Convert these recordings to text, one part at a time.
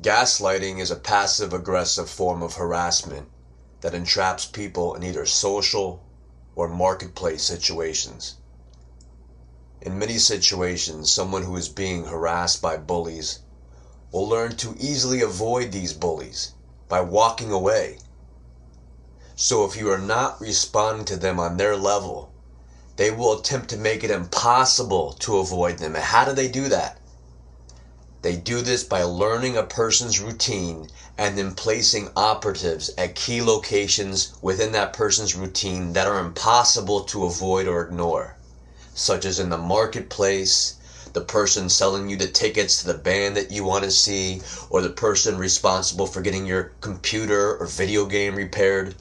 Gaslighting is a passive-aggressive form of harassment that entraps people in either social or marketplace situations. In many situations, someone who is being harassed by bullies will learn to easily avoid these bullies by walking away. So if you are not responding to them on their level, they will attempt to make it impossible to avoid them. And how do they do that? They do this by learning a person's routine and then placing operatives at key locations within that person's routine that are impossible to avoid or ignore, such as in the marketplace, the person selling you the tickets to the band that you want to see, or the person responsible for getting your computer or video game repaired.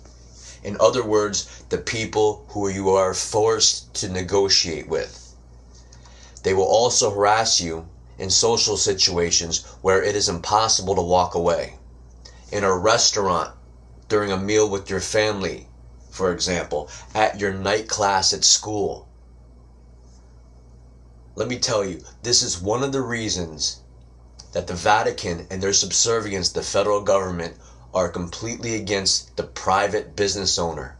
In other words, the people who you are forced to negotiate with. They will also harass you in social situations where it is impossible to walk away. In a restaurant, during a meal with your family, for example, at your night class at school. Let me tell you, this is one of the reasons that the Vatican and their subservience to the federal government are completely against the private business owner,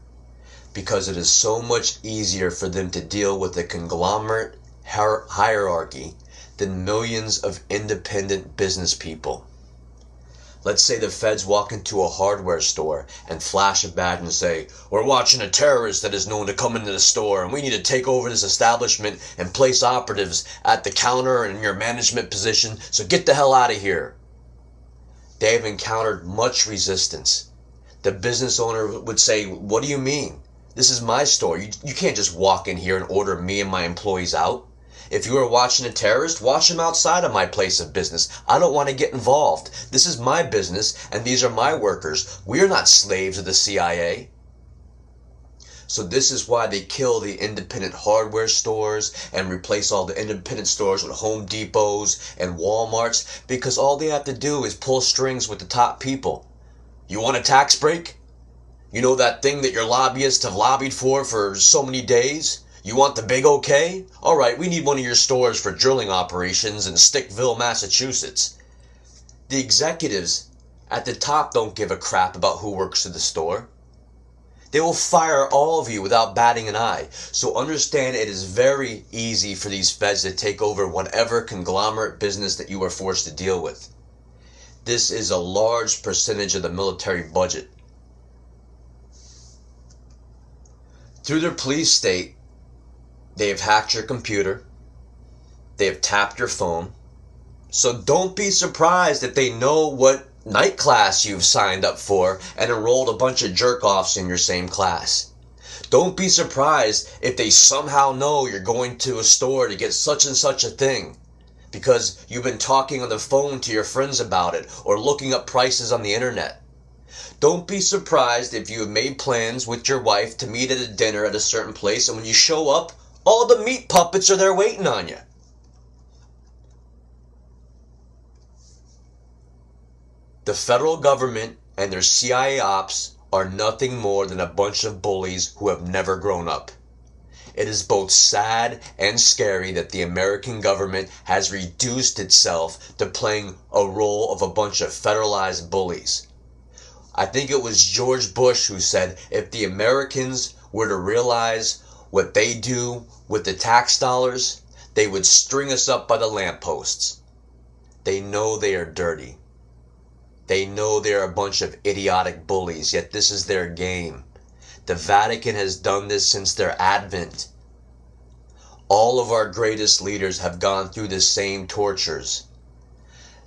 because it is so much easier for them to deal with the conglomerate hierarchy than millions of independent business people. Let's say the feds walk into a hardware store and flash a badge and say, "We're watching a terrorist that is known to come into the store, and we need to take over this establishment and place operatives at the counter and in your management position, so get the hell out of here." They have encountered much resistance. The business owner would say, "What do you mean? This is my store. You can't just walk in here and order me and my employees out. If you are watching a terrorist, watch him outside of my place of business. I don't want to get involved. This is my business, and these are my workers. We are not slaves of the CIA." So this is why they kill the independent hardware stores and replace all the independent stores with Home Depots and Walmarts, because all they have to do is pull strings with the top people. You want a tax break? You know that thing that your lobbyists have lobbied for so many days? You want the big okay? All right, we need one of your stores for drilling operations in Stickville, Massachusetts. The executives at the top don't give a crap about who works at the store. They will fire all of you without batting an eye. So understand, it is very easy for these feds to take over whatever conglomerate business that you are forced to deal with. This is a large percentage of the military budget. Through their police state, they have hacked your computer. They have tapped your phone. So don't be surprised if they know what night class you've signed up for and enrolled a bunch of jerk-offs in your same class. Don't be surprised if they somehow know you're going to a store to get such and such a thing because you've been talking on the phone to your friends about it or looking up prices on the internet. Don't be surprised if you have made plans with your wife to meet at a dinner at a certain place, and when you show up, all the meat puppets are there waiting on you. The federal government and their CIA ops are nothing more than a bunch of bullies who have never grown up. It is both sad and scary that the American government has reduced itself to playing a role of a bunch of federalized bullies. I think it was George Bush who said, if the Americans were to realize what they do with the tax dollars, they would string us up by the lampposts. They know they are dirty. They know they're a bunch of idiotic bullies, yet this is their game. The Vatican has done this since their advent. All of our greatest leaders have gone through the same tortures.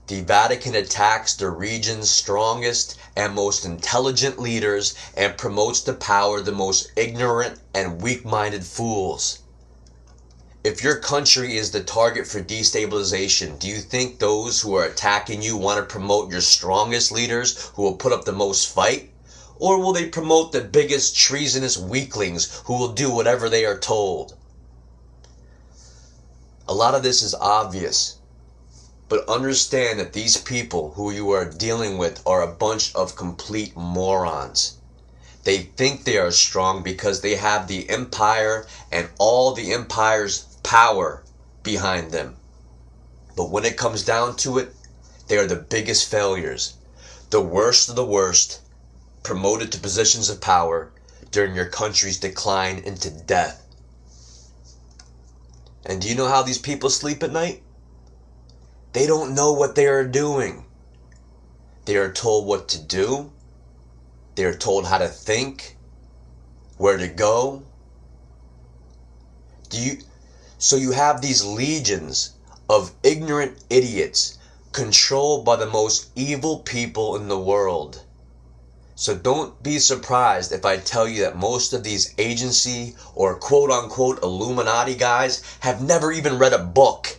The Vatican attacks the region's strongest and most intelligent leaders and promotes to power the most ignorant and weak-minded fools. If your country is the target for destabilization, do you think those who are attacking you want to promote your strongest leaders who will put up the most fight? Or will they promote the biggest treasonous weaklings who will do whatever they are told? A lot of this is obvious. But understand that these people who you are dealing with are a bunch of complete morons. They think they are strong because they have the empire and all the empire's power behind them. But when it comes down to it, They are the biggest failures, the worst of the worst, promoted to positions of power during your country's decline into death. And do you know how these people sleep at night? They don't know what they are doing. They are told what to do. They are told how to think, where to go. So you have these legions of ignorant idiots controlled by the most evil people in the world. So don't be surprised if I tell you that most of these agency or quote-unquote Illuminati guys have never even read a book.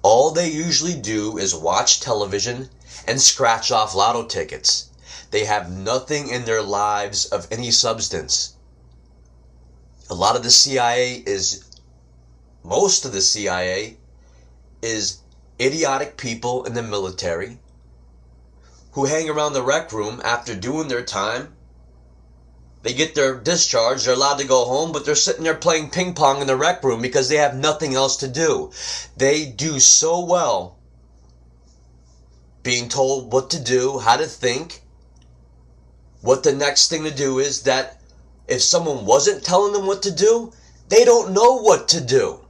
All they usually do is watch television and scratch off lotto tickets. They have nothing in their lives of any substance. Most of the CIA is idiotic people in the military who hang around the rec room after doing their time. They get their discharge, they're allowed to go home, but they're sitting there playing ping pong in the rec room because they have nothing else to do. They do so well being told what to do, how to think, what the next thing to do is, that if someone wasn't telling them what to do, they don't know what to do.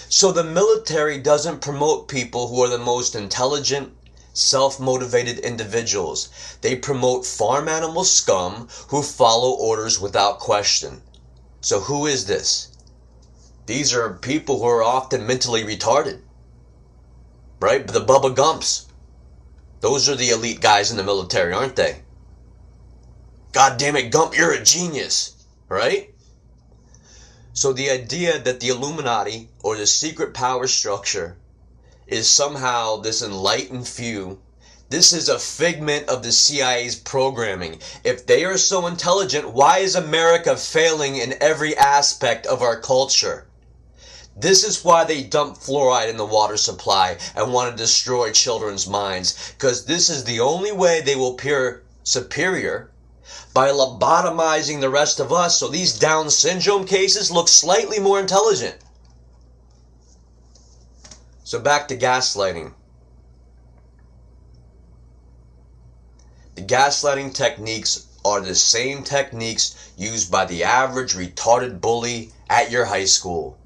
So the military doesn't promote people who are the most intelligent, self-motivated individuals. They promote farm animal scum who follow orders without question. So who is this? These are people who are often mentally retarded, right? The Bubba Gumps. Those are the elite guys in the military, aren't they? God damn it, Gump, you're a genius, right? So the idea that the Illuminati or the secret power structure is somehow this enlightened few, this is a figment of the CIA's programming. If they are so intelligent, why is America failing in every aspect of our culture? This is why they dump fluoride in the water supply and want to destroy children's minds, because this is the only way they will appear superior, by lobotomizing the rest of us so these Down syndrome cases look slightly more intelligent. So back to gaslighting. The gaslighting techniques are the same techniques used by the average retarded bully at your high school.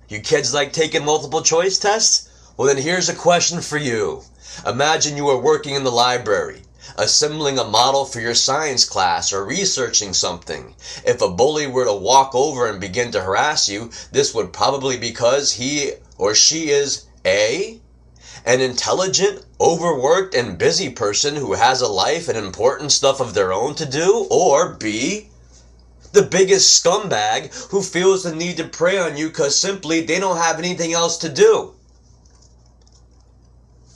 You kids like taking multiple choice tests? Well, then here's a question for you. Imagine you are working in the library, assembling a model for your science class or researching something. If a bully were to walk over and begin to harass you, this would probably be because he or she is A, an intelligent, overworked, and busy person who has a life and important stuff of their own to do, or B, the biggest scumbag who feels the need to prey on you because simply they don't have anything else to do.